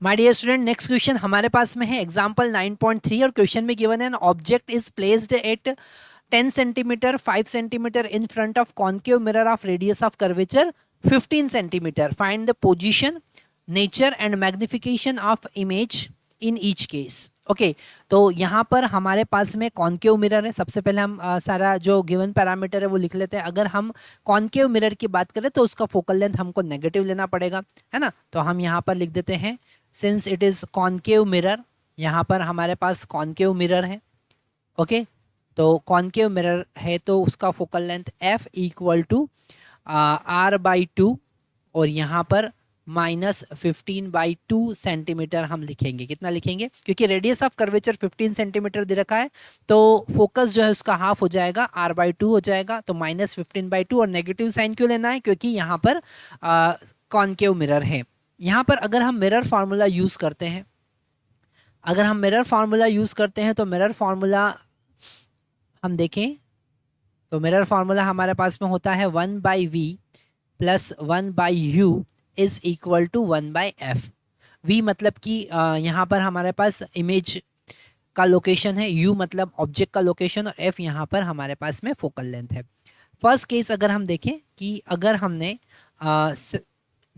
My dear student, next question हमारे पास में है एग्जांपल 9.3 और क्वेश्चन में गिवन है an object is placed at 10 centimetre 5 centimetre in front of concave mirror of radius of curvature 15 centimetre. Find the position, nature and magnification of image in each case. Okay, तो यहाँ पर हमारे पास में concave mirror है. सबसे पहले हम सारा जो गिवन पैरामीटर है वो लिख लेते हैं. अगर हम कॉन्केव मिरर की बात करें तो उसका फोकल लेंथ हमको नेगेटिव लेना पड़ेगा, है ना. तो हम यहाँ पर लिख देते हैं since it is concave mirror. यहाँ पर हमारे पास कॉन्केव मिरर है. ओके, तो कॉन्केव मिरर है तो उसका focal length f equal to r/2 और यहाँ पर -15/2 सेंटीमीटर हम लिखेंगे. कितना लिखेंगे? क्योंकि रेडियस ऑफ कर्वेचर 15 सेंटीमीटर दे रखा है तो फोकस जो है उसका हाफ हो जाएगा, r/2 हो जाएगा. तो -15/2 और नेगेटिव साइन क्यों लेना है? क्योंकि यहाँ पर कॉन्केव मिरर है. यहाँ पर अगर हम मिरर फार्मूला यूज़ करते हैं, तो मिरर फार्मूला हम देखें तो मिरर फार्मूला हमारे पास में होता है 1/v plus 1/u is equal to 1/f. v मतलब कि यहाँ पर हमारे पास इमेज का लोकेशन है, u मतलब ऑब्जेक्ट का लोकेशन और f यहाँ पर हमारे पास में फोकल लेंथ है. फर्स्ट केस अगर हम देखें कि अगर हमने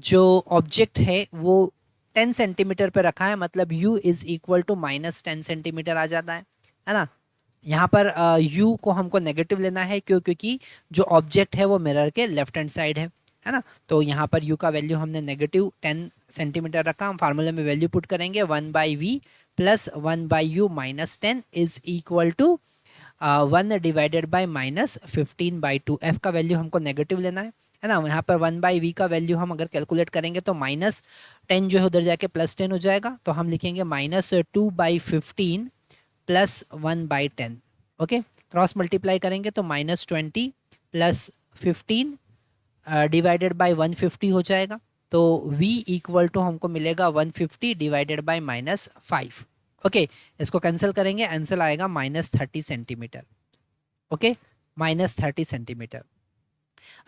जो ऑब्जेक्ट है वो 10 सेंटीमीटर पे रखा है, मतलब u is equal to -10 centimetre आ जाता है ना. यहाँ पर u को हमको नेगेटिव लेना है. क्यों? क्योंकि जो ऑब्जेक्ट है वो मिरर के लेफ्ट हैंड साइड है ना. तो यहाँ पर u का वैल्यू हमने नेगेटिव 10 सेंटीमीटर रखा. हम फार्मूले में वैल्यू पुट करेंगे 1/v plus 1/u -10 is equal to 1 divided by -15/2. f का वैल्यू हमको नेगेटिव लेना है ना. यहाँ पर 1/v का वैल्यू हम अगर कैलकुलेट करेंगे तो -10 जो है उधर जाके +10 हो जाएगा. तो हम लिखेंगे -2/15 प्लस 1/10. ओके, क्रॉस मल्टीप्लाई करेंगे तो -20 प्लस 15 डिवाइडेड बाई 150 हो जाएगा. तो v इक्वल टू हमको मिलेगा 150 डिवाइडेड बाई -5. ओके, इसको कैंसिल करेंगे, आंसर आएगा -30 सेंटीमीटर. Okay, -30 centimetre.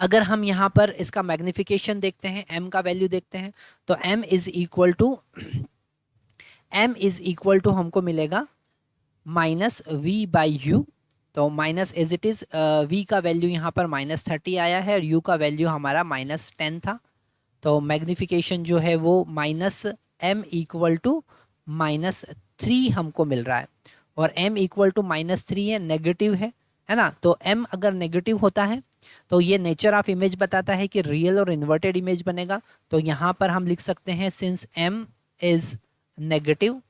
अगर हम यहाँ पर इसका मैग्निफिकेशन देखते हैं, m का वैल्यू देखते हैं, तो m इज इक्वल टू हमको मिलेगा -v/u. तो minus as it is v का वैल्यू यहाँ पर -30 आया है और u का वैल्यू हमारा -10 था. तो मैग्निफिकेशन जो है वो -m इक्वल टू -3 हमको मिल रहा है. और m इक्वल टू -3 है, नेगेटिव है ना. तो m अगर नेगेटिव होता है तो ये नेचर ऑफ इमेज बताता है कि रियल और इन्वर्टेड इमेज बनेगा. तो यहाँ पर हम लिख सकते हैं सिंस m इज नेगेटिव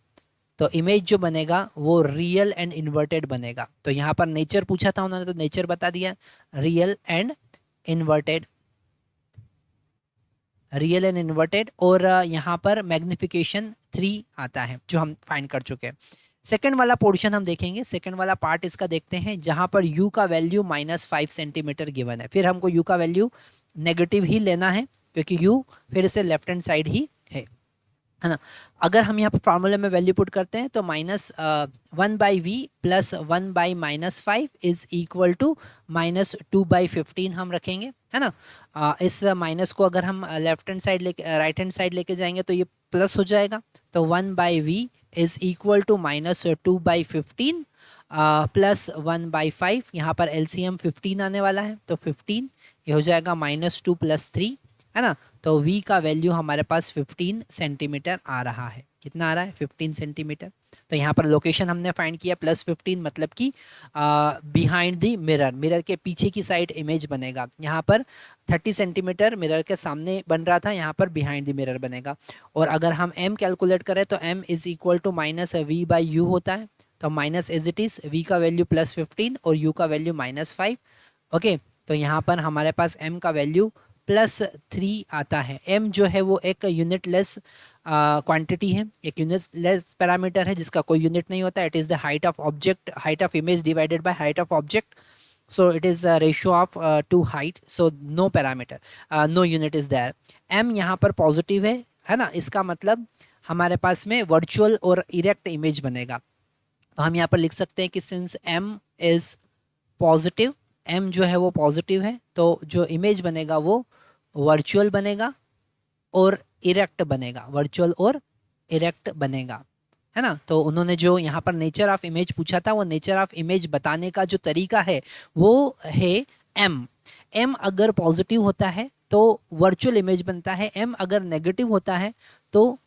तो इमेज जो बनेगा वो रियल एंड इन्वर्टेड बनेगा. तो यहाँ पर नेचर पूछा था उन्होंने तो नेचर बता दिया, रियल एंड इन्वर्टेड. और यहाँ पर मैग्निफिकेशन 3 आता है जो हम फाइंड कर चुके हैं. सेकेंड वाला पोर्शन हम देखेंगे, सेकेंड वाला पार्ट इसका देखते हैं जहाँ पर u का वैल्यू -5 सेंटीमीटर गिवन है. फिर हमको u का वैल्यू नेगेटिव ही लेना है क्योंकि u फिर से लेफ्ट हैंड साइड ही है ना. अगर हम यहाँ पर फार्मूले में वैल्यू पुट करते हैं तो -1/v plus 1/-5 is equal to -2/15 हम रखेंगे, है ना. इस माइनस को अगर हम लेफ्ट हैंड साइड लेके राइट हैंड साइड लेके जाएंगे तो ये प्लस हो जाएगा. तो 1/v is equal to -2/15 plus 1/5. यहाँ पर एलसीएम 15 आने वाला है तो 15 ये हो जाएगा -2 + 3, है ना. तो v का वैल्यू हमारे पास 15 सेंटीमीटर आ रहा है. कितना आ रहा है? 15 सेंटीमीटर. तो यहाँ पर लोकेशन हमने फाइंड किया +15 मतलब कि बिहाइंड द मिरर के पीछे की साइड इमेज बनेगा. यहाँ पर 30 सेंटीमीटर मिरर के सामने बन रहा था, यहाँ पर बिहाइंड द मिरर बनेगा. और अगर हम m कैलकुलेट करें तो m is equal to -v/u होता है. तो minus as it is v का वैल्यू +15 और u का वैल्यू -5. ओके, तो यहाँ पर हमारे पास m का वैल्यू +3 आता है. m जो है वो एक यूनिटलेस क्वांटिटी है, एक यूनिटलेस पैरामीटर है जिसका कोई यूनिट नहीं होता. It is the height of object, height of image divided by height of object. So it is ratio of two height. So no parameter, no unit is there. m यहाँ पर positive है ना. इसका मतलब हमारे पास में वर्चुअल और इरेक्ट इमेज बनेगा. तो हम यहाँ पर लिख सकते हैं कि since m is positive, m जो है वो पॉजिटिव है तो जो इमेज बनेगा वो वर्चुअल बनेगा और इरेक्ट बनेगा. वर्चुअल और इरेक्ट बनेगा, है ना। तो उन्होंने जो यहाँ पर नेचर ऑफ इमेज पूछा था, वो नेचर ऑफ इमेज बताने का जो तरीका है वो है एम। एम अगर पॉजिटिव होता है तो वर्चुअल इमेज बनता है, एम अगर नेगेटिव होता है तो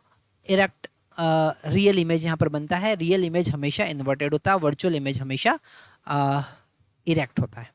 इरेक्ट रियल इमेज यहाँ पर बनता है। रियल इमेज हमेशा इन्वर्टेड होता है, वर्चुअल इमेज हमेशा इरेक्ट होता है।